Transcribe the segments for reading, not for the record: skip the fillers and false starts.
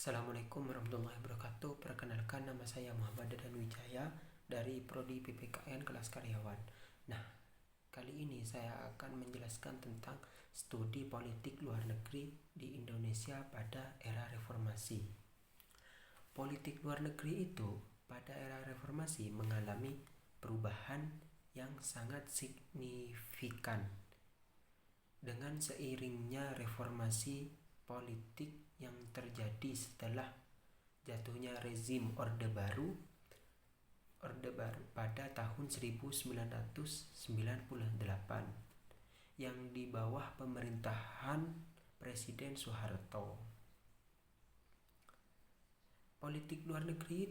Assalamualaikum warahmatullahi wabarakatuh. Perkenalkan, nama saya Muhammad Dadan Wijaya dari Prodi PPKN kelas karyawan. Nah, kali ini saya akan menjelaskan tentang studi politik luar negeri di Indonesia pada era reformasi. Politik luar negeri itu pada era reformasi mengalami perubahan yang sangat signifikan. Dengan seiringnya reformasi politik yang terjadi setelah jatuhnya rezim Orde Baru pada tahun 1998 yang di bawah pemerintahan Presiden Soeharto. Politik luar negeri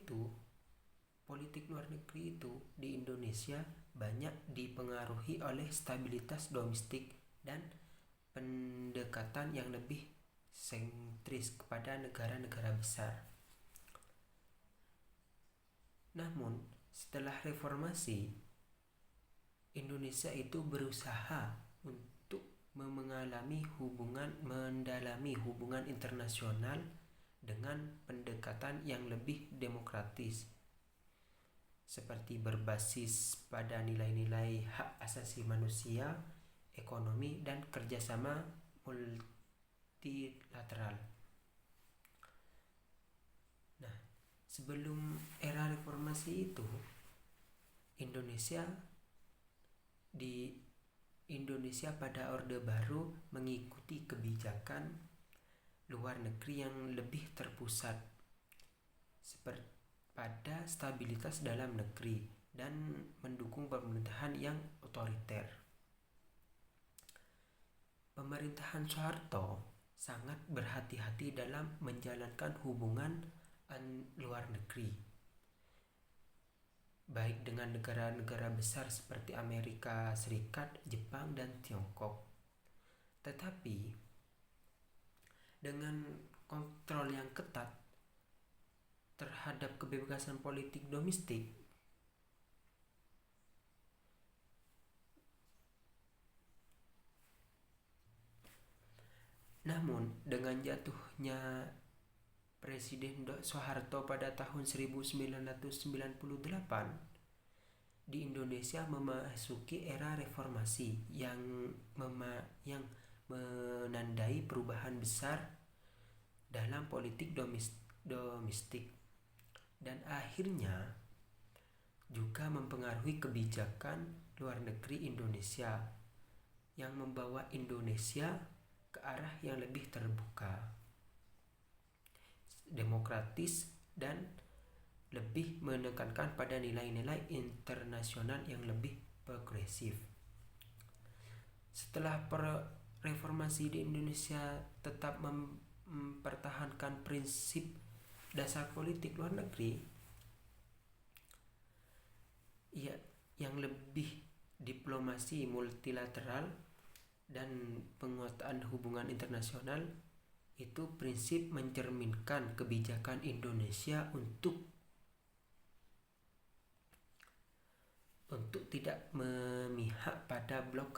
itu di Indonesia banyak dipengaruhi oleh stabilitas domestik dan pendekatan yang lebih sentris kepada negara-negara besar. Namun, setelah reformasi, Indonesia itu berusaha untuk mendalami hubungan internasional dengan pendekatan yang lebih demokratis, seperti berbasis pada nilai-nilai hak asasi manusia, ekonomi, dan kerjasama multilateral. Nah, sebelum era reformasi itu, Indonesia pada Orde Baru mengikuti kebijakan luar negeri yang lebih terpusat seperti pada stabilitas dalam negeri dan mendukung pemerintahan yang otoriter. Pemerintahan Soeharto sangat berhati-hati dalam menjalankan hubungan luar negeri, baik dengan negara-negara besar seperti Amerika Serikat, Jepang, dan Tiongkok. Tetapi dengan kontrol yang ketat terhadap kebebasan politik domestik, namun dengan jatuhnya Presiden Soeharto pada tahun 1998, di Indonesia memasuki era reformasi yang menandai perubahan besar dalam politik domestik dan akhirnya juga mempengaruhi kebijakan luar negeri Indonesia yang membawa Indonesia ke arah yang lebih terbuka, demokratis, dan lebih menekankan pada nilai-nilai internasional yang lebih progresif. Setelah reformasi di Indonesia tetap mempertahankan prinsip dasar politik luar negeri yang lebih diplomasi multilateral dan penguatan hubungan internasional. Itu prinsip mencerminkan kebijakan Indonesia untuk tidak memihak pada blok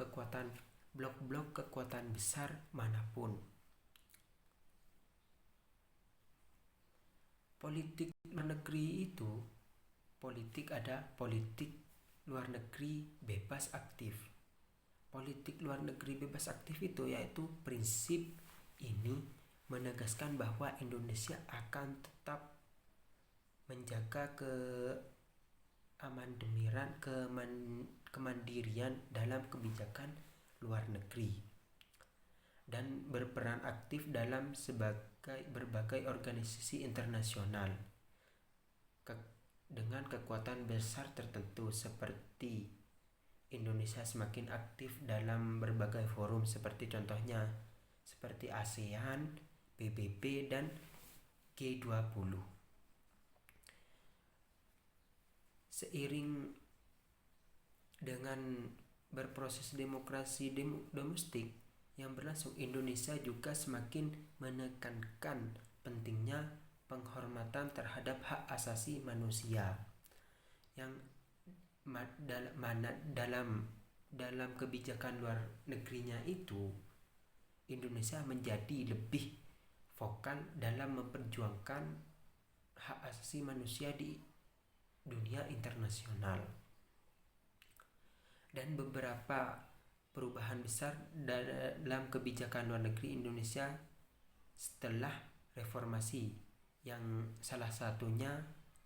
kekuatan besar manapun. Politik luar negeri itu politik luar negeri bebas aktif. Politik luar negeri bebas aktif itu yaitu prinsip ini menegaskan bahwa Indonesia akan tetap menjaga kemandirian dalam kebijakan luar negeri dan berperan aktif dalam berbagai organisasi internasional dengan kekuatan besar tertentu, seperti Indonesia semakin aktif dalam berbagai forum seperti ASEAN, PBB, dan G20. Seiring dengan berproses demokrasi domestik yang berlangsung, Indonesia juga semakin menekankan pentingnya penghormatan terhadap hak asasi manusia yang dalam kebijakan luar negerinya itu Indonesia menjadi lebih vokal dalam memperjuangkan hak asasi manusia di dunia internasional. Dan beberapa perubahan besar dalam kebijakan luar negeri Indonesia setelah reformasi, yang salah satunya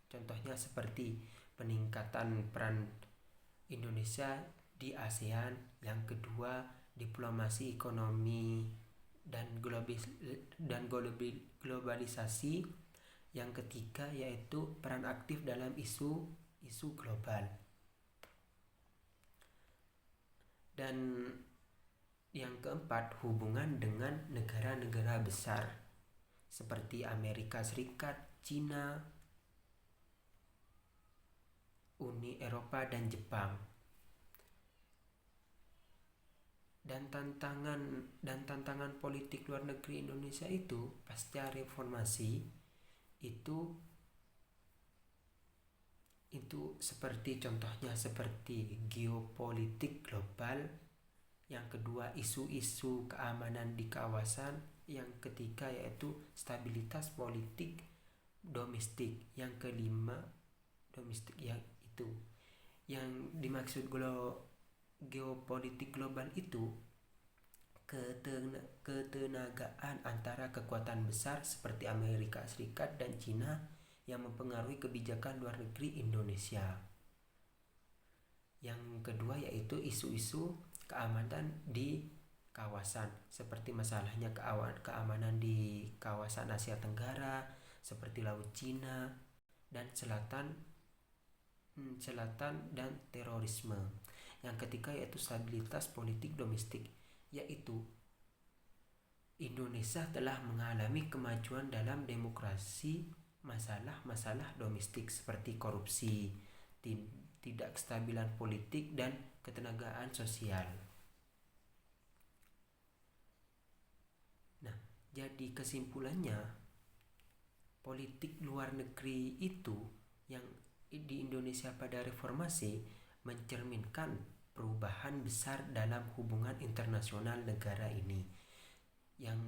contohnya seperti peningkatan peran Indonesia di ASEAN, yang kedua diplomasi ekonomi dan globalisasi, yang ketiga yaitu peran aktif dalam isu global, dan yang keempat hubungan dengan negara-negara besar seperti Amerika Serikat, Cina, Uni Eropa dan Jepang. Dan tantangan politik luar negeri Indonesia itu pasca reformasi itu seperti contohnya seperti geopolitik global, yang kedua isu-isu keamanan di kawasan, yang ketiga yaitu stabilitas politik domestik, yang kelima domestik, yang itu yang dimaksud geopolitik global itu ketenagaan antara kekuatan besar seperti Amerika Serikat dan Cina yang mempengaruhi kebijakan luar negeri Indonesia. Yang kedua yaitu isu-isu keamanan di kawasan seperti masalahnya keamanan di kawasan Asia Tenggara seperti Laut Cina dan Selatan dan terorisme. Yang ketiga yaitu stabilitas politik domestik, yaitu Indonesia telah mengalami kemajuan dalam demokrasi. Masalah-masalah domestik seperti korupsi, tidak kestabilan politik dan ketenagaan sosial. Nah, jadi kesimpulannya, politik luar negeri itu yang di Indonesia pada reformasi mencerminkan perubahan besar dalam hubungan internasional negara ini, yang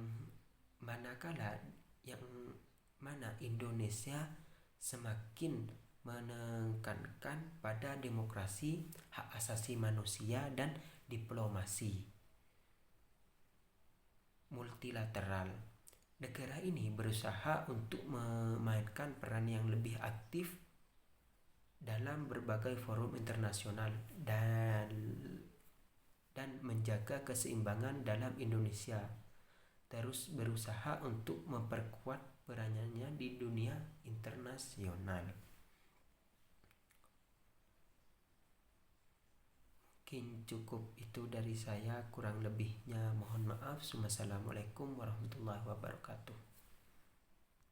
mana Indonesia semakin menekankan pada demokrasi, hak asasi manusia dan diplomasi multilateral. Negara ini berusaha untuk memainkan peran yang lebih aktif dalam berbagai forum internasional dan menjaga keseimbangan dalam Indonesia terus berusaha untuk memperkuat perannya di dunia internasional. Mungkin cukup itu dari saya, kurang lebihnya mohon maaf. Wassalamualaikum warahmatullahi wabarakatuh.